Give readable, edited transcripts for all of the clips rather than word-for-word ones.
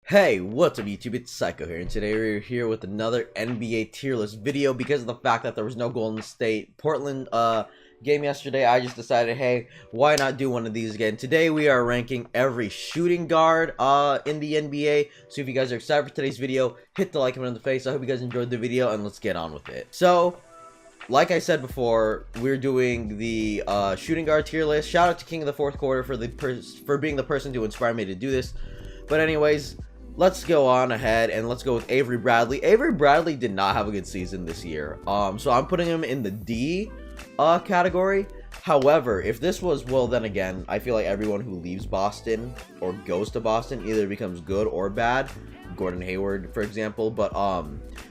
Hey, what's up YouTube? It's Saiko here, and today we're here with another NBA tier list video. Because of the fact that there was no Golden State Portland game yesterday, I just decided, hey, why not do one of these again? Today we are ranking every shooting guard in the NBA. So if you guys are excited for today's video, hit the like button in the face. I hope you guys enjoyed the video, and let's get on with it. So, like I said before, we're doing the shooting guard tier list. Shout out to King of the Fourth Quarter for being the person to inspire me to do this. But anyways, let's go on ahead and let's go with Avery Bradley. Avery Bradley did not have a good season this year. So I'm putting him in the D category. However, if this was, well, then again, I feel like everyone who leaves Boston or goes to Boston either becomes good or bad. Gordon Hayward, for example. But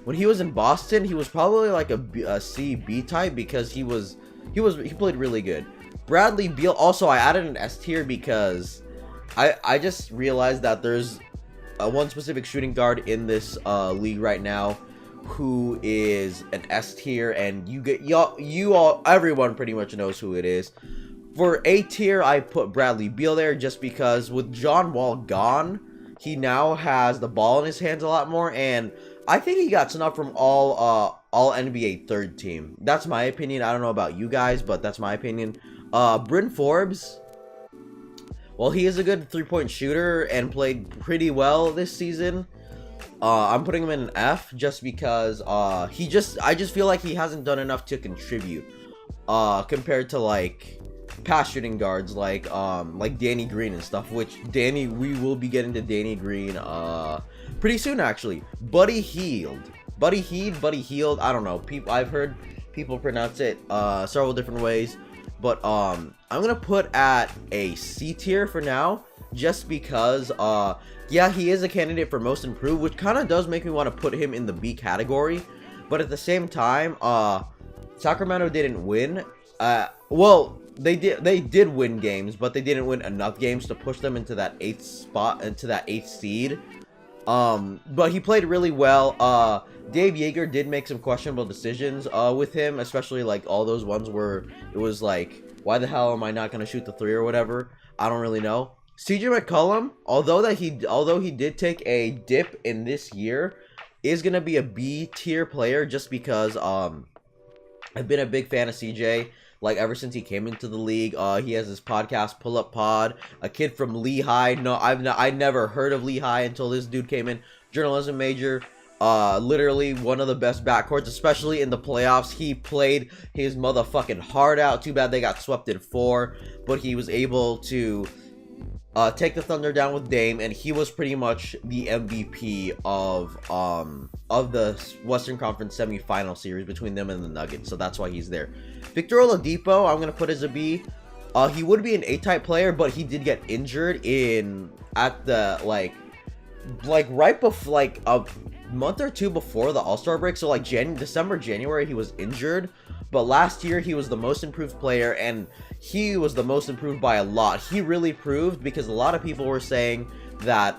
when he was in Boston, he was probably like a C, B type because he played really good. Bradley Beal, also I added an S tier because I just realized that there's one specific shooting guard in this league right now who is an S tier, and everyone pretty much knows who it is. For A tier, I put Bradley Beal there just because with John Wall gone, he now has the ball in his hands a lot more, and I think he got snubbed from all NBA third team. That's my opinion. I don't know about you guys, but that's my opinion. Bryn Forbes, well, he is a good three-point shooter and played pretty well this season. I'm putting him in an F just because I just feel like he hasn't done enough to contribute compared to like past shooting guards like Danny Green and stuff, which we will be getting to Danny Green pretty soon actually. Buddy Hield, I don't know. I've heard people pronounce it several different ways. But I'm gonna put at a C tier for now, just because yeah, he is a candidate for most improved, which kind of does make me want to put him in the B category. But at the same time, Sacramento didn't win. Well, they did win games, but they didn't win enough games to push them into that 8th spot, into that 8th seed. But he played really well. Dave Yeager did make some questionable decisions with him, especially like all those ones where it was like, why the hell am I not gonna shoot the three or whatever? I don't really know. CJ McCollum, although he did take a dip in this year, is gonna be a B tier player just because I've been a big fan of CJ. Like, ever since he came into the league. He has his podcast, Pull Up Pod. A kid from Lehigh. No, I never heard of Lehigh until this dude came in. Journalism major. Literally one of the best backcourts, especially in the playoffs. He played his motherfucking heart out. Too bad they got swept in 4. But he was able to take the Thunder down with Dame, and he was pretty much the MVP of the Western Conference semifinal series between them and the Nuggets. So that's why he's there. Victor Oladipo, I'm gonna put as a B. He would be an A-type player, but he did get injured at the right before, like a month or two before the All-Star break. So like December, January, he was injured. But last year, he was the most improved player, and he was the most improved by a lot. He really proved, because a lot of people were saying that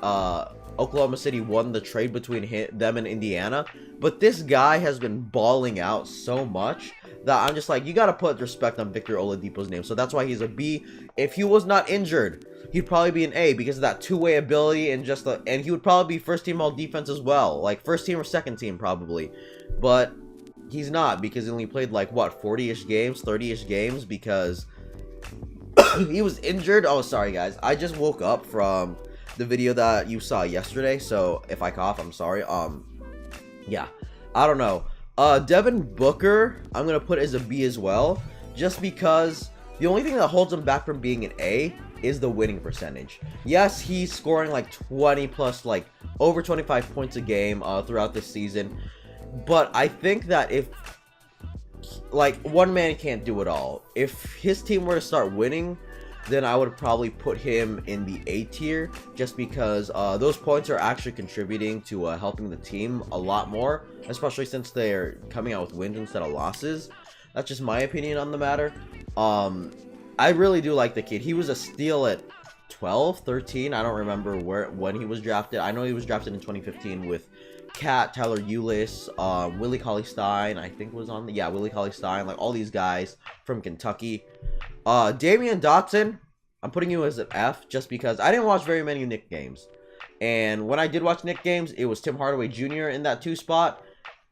Oklahoma City won the trade between them and Indiana. But this guy has been balling out so much that I'm just like, you gotta put respect on Victor Oladipo's name. So that's why he's a B. If he was not injured, he'd probably be an A because of that two-way ability and and he would probably be first team all defense as well, like first team or second team probably. But he's not, because he only played like what, 40-ish games, 30-ish games, because he was injured. Oh, sorry guys, I just woke up from the video that you saw yesterday, so if I cough, I'm sorry. Yeah, I don't know. Devin Booker, I'm gonna put as a B as well, just because the only thing that holds him back from being an A is the winning percentage. Yes, he's scoring like 20 plus, like over 25 points a game throughout this season, but I think that if, like, one man can't do it all. If his team were to start winning, then I would probably put him in the A tier, just because those points are actually contributing to helping the team a lot more, especially since they're coming out with wins instead of losses. That's just my opinion on the matter. I really do like the kid. He was a steal at 12, 13. I don't remember when he was drafted. I know he was drafted in 2015 with Cat, Tyler Ulis, Willie Cauley-Stein, I think was on the, yeah, Willie Cauley-Stein, like all these guys from Kentucky. Damian Dotson, I'm putting you as an F just because I didn't watch very many Knicks games. And when I did watch Knick games, it was Tim Hardaway Jr. in that 2 spot,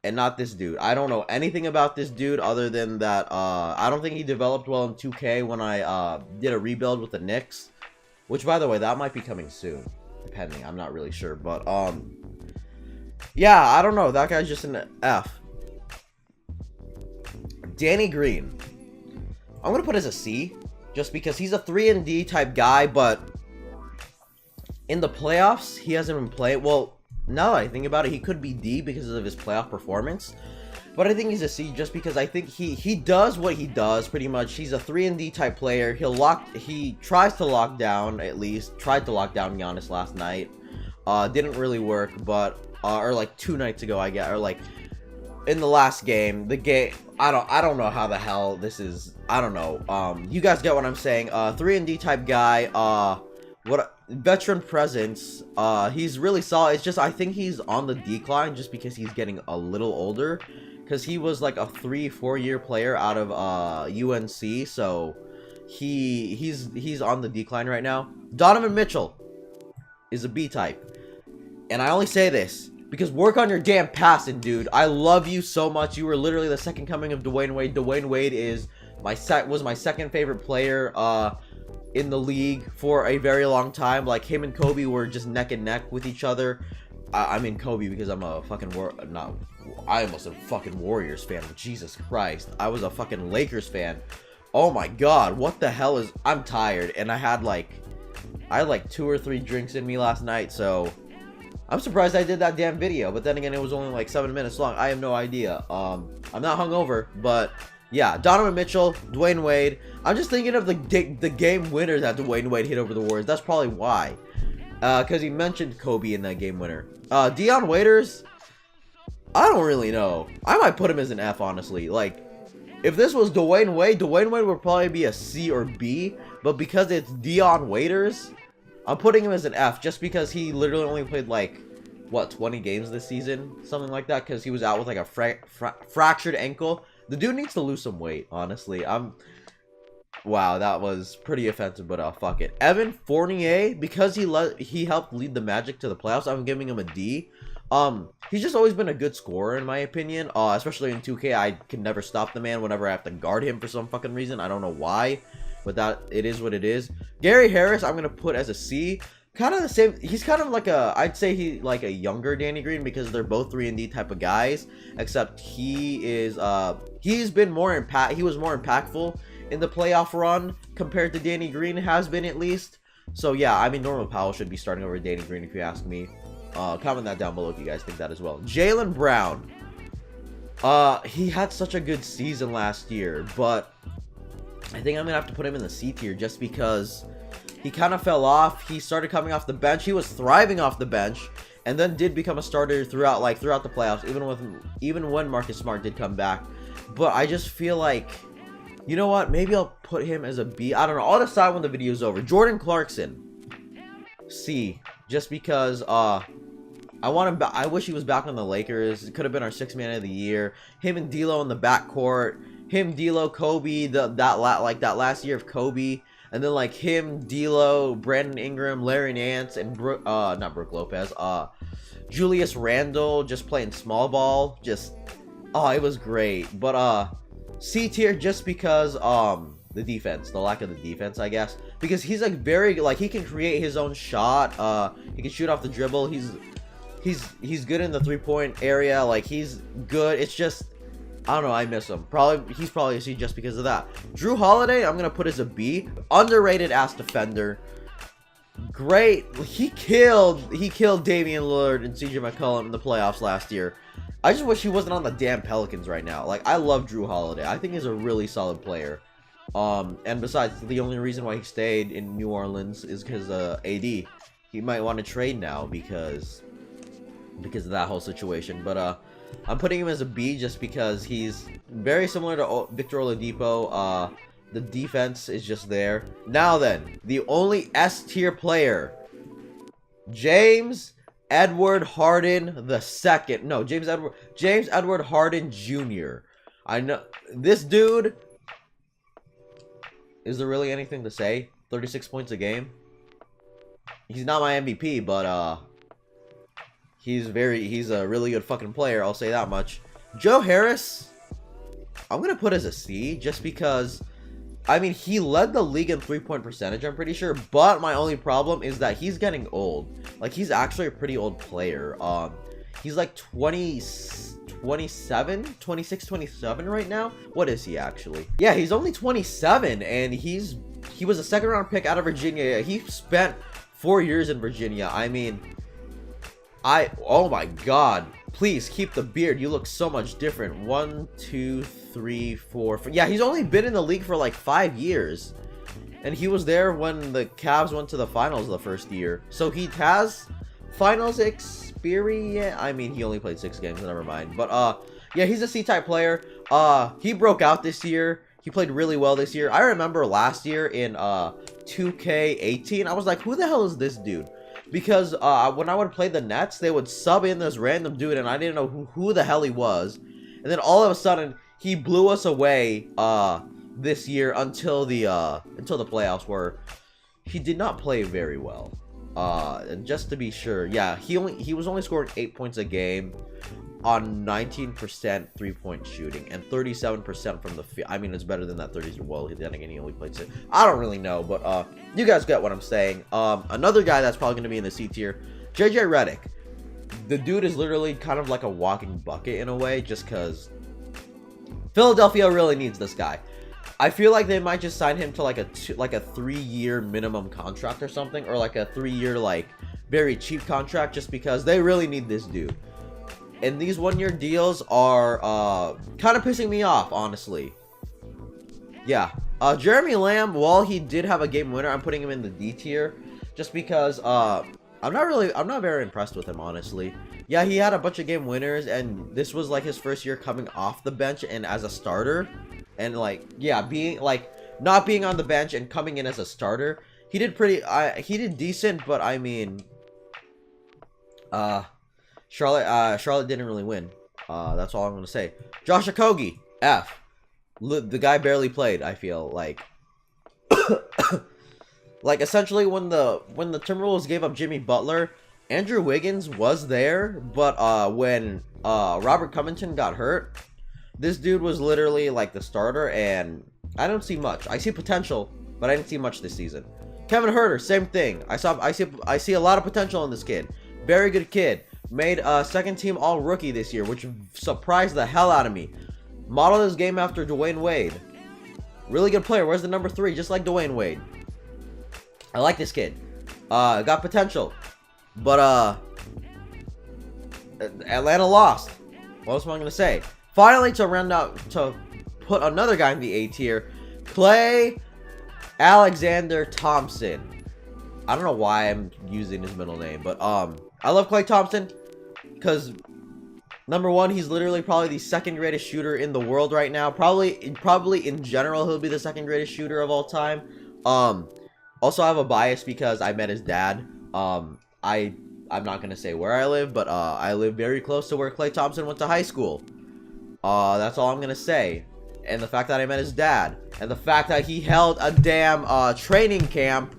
and not this dude. I don't know anything about this dude other than that I don't think he developed well in 2K when I did a rebuild with the Knicks. Which, by the way, that might be coming soon. Depending, I'm not really sure. But, yeah, I don't know. That guy's just an F. Danny Green. I'm going to put as a C. Just because he's a 3-and-D type guy, but in the playoffs, he hasn't been playing. Well, now that I think about it, he could be D because of his playoff performance. But I think he's a C just because I think he does what he does pretty much. He's a 3-and-D type player. He tries to lock down, at least. Tried to lock down Giannis last night. Didn't really work, but or like 2 nights ago, I guess, or like in the last game. I don't know how the hell this is. I don't know. You guys get what I'm saying. 3-and-D type guy. Veteran presence. He's really solid. It's just I think he's on the decline just because he's getting a little older. Because he was like a 3-4 year player out of UNC, so he's on the decline right now. Donovan Mitchell is a B type, and I only say this because work on your damn passing, dude. I love you so much. You were literally the second coming of Dwayne Wade. Dwayne Wade is was my second favorite player in the league for a very long time. Like him and Kobe were just neck and neck with each other. I mean Kobe because I'm a fucking I almost a fucking Warriors fan. Jesus Christ. I was a fucking Lakers fan. Oh my god. What the hell is... I'm tired. And I had like 2 or 3 drinks in me last night. So I'm surprised I did that damn video. But then again, it was only like 7 minutes long. I have no idea. I'm not hungover. But yeah. Donovan Mitchell. Dwayne Wade. I'm just thinking of the game winners that Dwayne Wade hit over the Warriors. That's probably why. Because he mentioned Kobe in that game winner. Dion Waiters... I don't really know. I might put him as an F, honestly. Like, if this was Dwayne Wade would probably be a C or B. But because it's Dion Waiters, I'm putting him as an F. Just because he literally only played, like, what, 20 games this season? Something like that. Because he was out with, like, a fractured ankle. The dude needs to lose some weight, honestly. Wow, that was pretty offensive, but fuck it. Evan Fournier, because he helped lead the Magic to the playoffs, I'm giving him a D. He's just always been a good scorer in my opinion, especially in 2K. I can never stop the man whenever I have to guard him for some fucking reason. I don't know why, but it is what it is. Gary Harris, I'm gonna put as a C. Kind of the same. He's kind of like I'd say he like a younger Danny Green because they're both 3-and-D type of guys, except he was more impactful in the playoff run compared to Danny Green has been, at least. So yeah, I mean Norman Powell should be starting over Danny Green if you ask me. Comment that down below if you guys think that as well. Jaylen Brown. He had such a good season last year, but I think I'm gonna have to put him in the C tier just because he kind of fell off. He started coming off the bench. He was thriving off the bench, and then did become a starter throughout the playoffs, even when Marcus Smart did come back. But I just feel like, you know what? Maybe I'll put him as a B. I don't know. I'll decide when the video's over. Jordan Clarkson, C, just because I want him. I wish he was back on the Lakers. It could have been our 6th man of the year. Him and D'Lo in the backcourt. Him, D'Lo, Kobe. That last year of Kobe, and then like him, D'Lo, Brandon Ingram, Larry Nance, and not Brook Lopez. Julius Randle just playing small ball. It was great. But C tier just because the defense, the lack of the defense, I guess, because he's like he can create his own shot. He can shoot off the dribble. He's good in the 3-point area. Like, he's good. It's just, I don't know, I miss him. He's probably a C just because of that. Drew Holiday, I'm gonna put as a B. Underrated ass defender. Great. He killed Damian Lillard and CJ McCollum in the playoffs last year. I just wish he wasn't on the damn Pelicans right now. Like, I love Drew Holiday. I think he's a really solid player. And besides, the only reason why he stayed in New Orleans is because AD. He might want to trade now because of that whole situation. But I'm putting him as a B just because he's very similar to Victor Oladipo. The defense is just there. Now then, the only S tier player, James Edward Harden II. No, James Edward Harden Jr. I know this dude. Is there really anything to say? 36 points a game. He's not my MVP, but He's a really good fucking player, I'll say that much. Joe Harris, I'm gonna put as a C, just because, I mean, he led the league in 3-point percentage, I'm pretty sure, but my only problem is that he's getting old. Like, he's actually a pretty old player. He's like 26, 27 right now. What is he actually? Yeah, he's only 27, and he was a second-round pick out of Virginia. He spent 4 years in Virginia. I mean, oh my god, please keep the beard. You look so much different. 1, 2, 3, 4. Yeah, he's only been in the league for like 5 years, and he was there when the Cavs went to the finals the first year, so he has finals experience. I mean, he only played 6 games, never mind. But yeah, he's a C-type player. He broke out this year. He played really well this year. I remember last year in 2K18, I was like, who the hell is this dude? Because when I would play the Nets, they would sub in this random dude, and I didn't know who the hell he was. And then all of a sudden, he blew us away this year until the playoffs, where he did not play very well. And just to be sure, yeah, he was only scoring 8 points a game on 19% 3-point shooting and 37% from the field. I mean, it's better than that 30. Well, then again, he only played 6. I don't really know, but you guys get what I'm saying. Another guy that's probably gonna be in the C tier, JJ Redick. The dude is literally kind of like a walking bucket in a way, just because Philadelphia really needs this guy. I feel like they might just sign him to like a 3-year minimum contract or something, or like a 3-year like very cheap contract, just because they really need this dude. And these 1-year deals are kind of pissing me off, honestly. Yeah, Jeremy Lamb, while he did have a game winner, I'm putting him in the D tier, just because I'm not very impressed with him, honestly. Yeah, he had a bunch of game winners, and this was like his first year coming off the bench and as a starter. And like, yeah, not being on the bench and coming in as a starter, he did decent, but I mean, Charlotte didn't really win. That's all I'm gonna say. Josh Okogie, F. The guy barely played, I feel like. Like, essentially, when the Timberwolves gave up Jimmy Butler, Andrew Wiggins was there, but when Robert Covington got hurt, this dude was literally like the starter, and I don't see much. I see potential, but I didn't see much this season. Kevin Huerter, same thing. I see a lot of potential in this kid. Very good kid. Made second team all rookie this year, which surprised the hell out of me. Modeled his game after Dwayne Wade. Really good player. Where's the number 3? Just like Dwayne Wade. I like this kid. Got potential, but Atlanta lost. What else am I gonna say? Finally, to put another guy in the A tier, Klay Alexander Thompson. I don't know why I'm using his middle name, but I love Klay Thompson because number 1, he's literally probably the second greatest shooter in the world right now. Probably in general, he'll be the second greatest shooter of all time. Also, I have a bias because I met his dad. I'm not gonna say where I live, but I live very close to where Klay Thompson went to high school. That's all I'm gonna say. And the fact that I met his dad, and the fact that he held a damn training camp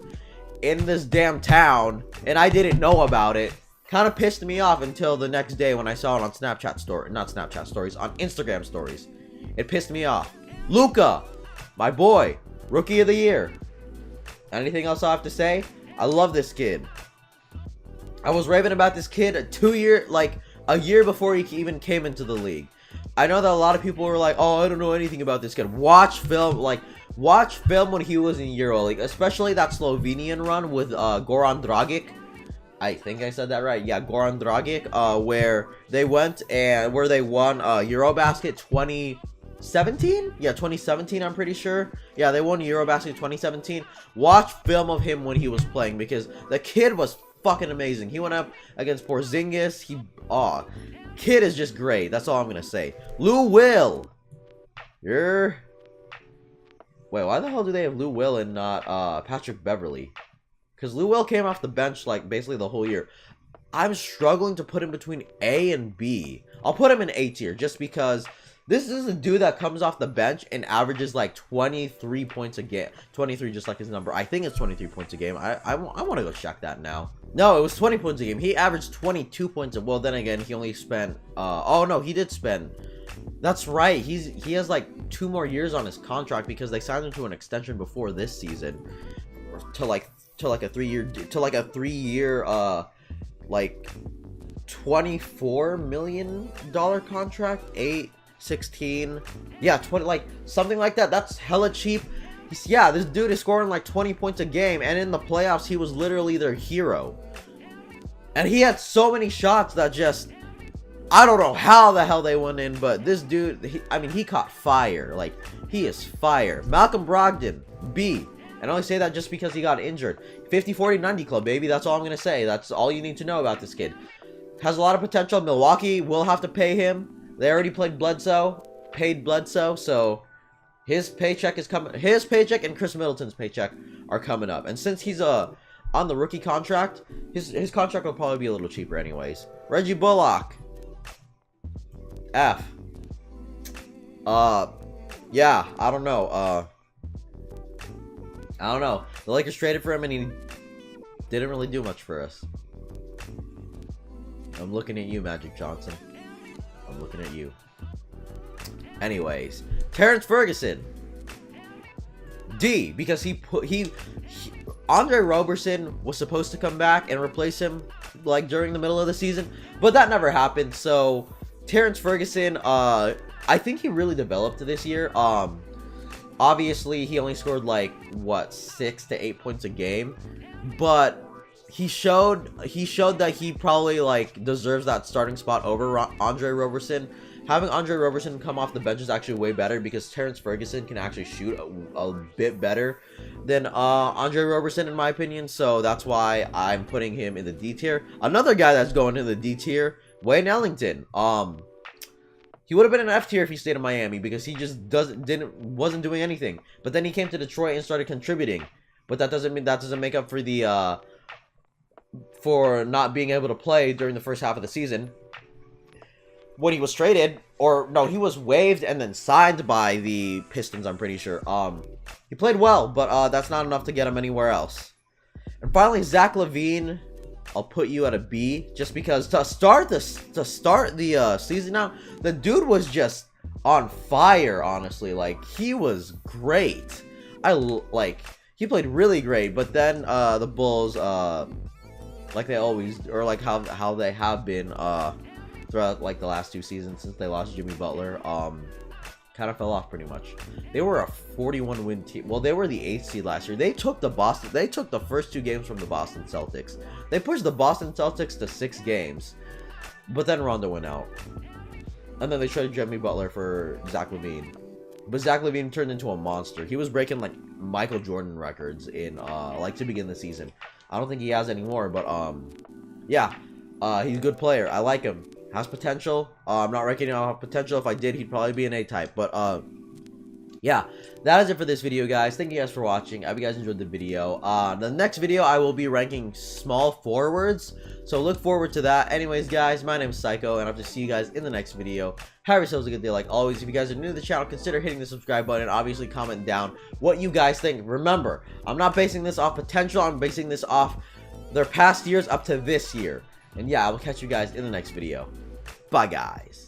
in this damn town, and I didn't know about it, kind of pissed me off until the next day when I saw it on on Instagram stories. It pissed me off. Luka, my boy, rookie of the year. Anything else I have to say? I love this kid. I was raving about this kid a year before he even came into the league. I know that a lot of people were like, oh, I don't know anything about this kid. Watch film when he was in EuroLeague, especially that Slovenian run with Goran Dragic. I think I said that right. Yeah, Goran Dragic, where they won Eurobasket 2017? Yeah, 2017, I'm pretty sure. Yeah, they won Eurobasket 2017. Watch film of him when he was playing, because the kid was fucking amazing. He went up against Porzingis. Kid is just great. That's all I'm gonna say. Lou Will. Wait, why the hell do they have Lou Will and not Patrick Beverly? Because Lou Will came off the bench like basically the whole year. I'm struggling to put him between A and B. I'll put him in A tier just because This is a dude that comes off the bench and averages like 23 points a game. 23, just like his number. I think it's 23 points a game. I want to go check that now. No, it was 20 points a game. He averaged 22 points. Well, then again, he only spent. Oh no, he did spend. That's right. He has like 2 more years on his contract because they signed him to an extension before this season, to like a 3-year like $24 million contract. 8, 16, yeah, 20, like something like that. That's hella cheap. Yeah, this dude is scoring like 20 points a game, and in the playoffs he was literally their hero. And he had so many shots that just, I don't know how the hell they went in, but this dude, I mean, he caught fire. Like, he is fire. Malcolm Brogdon, B. And I only say that just because he got injured. 50, 40, 90 club, baby. That's all I'm going to say. That's all you need to know about this kid. Has a lot of potential. Milwaukee will have to pay him. They already paid Bledsoe, so his paycheck is coming. His paycheck and Chris Middleton's paycheck are coming up. And since he's on the rookie contract, his contract will probably be a little cheaper anyways. Reggie Bullock, F. Yeah, I don't know. The Lakers traded for him and he didn't really do much for us. I'm looking at you, Magic Johnson. I'm looking at you. Anyways, Terrence Ferguson, D, because Andre Roberson was supposed to come back and replace him like during the middle of the season, but that never happened. So Terrence Ferguson, I think he really developed this year. Obviously he only scored like what 6 to 8 points a game, but he showed that he probably like deserves that starting spot over Andre Roberson. Having Andre Roberson come off the bench is actually way better because Terrence Ferguson can actually shoot a bit better than Andre Roberson in my opinion. So that's why I'm putting him in the D tier. Another guy that's going in the D tier, Wayne Ellington. He would have been an F tier if he stayed in Miami because he just wasn't doing anything. But then he came to Detroit and started contributing. But that doesn't make up for the for not being able to play during the first half of the season when he was traded, or no, he was waived and then signed by the Pistons, I'm pretty sure. He played well, but that's not enough to get him anywhere else. And finally, Zach LaVine, I'll put you at a B, just because to start the season out, the dude was just on fire. Honestly, like, he was great. He played really great, but then the Bulls, like they always, or like how they have been throughout like the last 2 seasons since they lost Jimmy Butler, kind of fell off pretty much. They were a 41 win team. Well, they were the 8th seed last year. They took the first 2 games from the Boston Celtics. They pushed the Boston Celtics to 6 games, but then Rondo went out, and then they traded Jimmy Butler for Zach LaVine. But Zach LaVine turned into a monster. He was breaking like Michael Jordan records in like to begin the season. I don't think he has anymore, but yeah, he's a good player. I like him. Has potential. I'm not reckoning on potential. If I did, he'd probably be an A-type. But yeah, that is it for this video, guys. Thank you guys for watching. I hope you guys enjoyed the video. The next video, I will be ranking small forwards, so look forward to that. Anyways, guys, my name is Saiko, and I'll just see you guys in the next video. Have yourselves a good day. Like always, if you guys are new to the channel, consider hitting the subscribe button. Obviously, comment down what you guys think. Remember, I'm not basing this off potential. I'm basing this off their past years up to this year. And yeah, I will catch you guys in the next video. Bye, guys.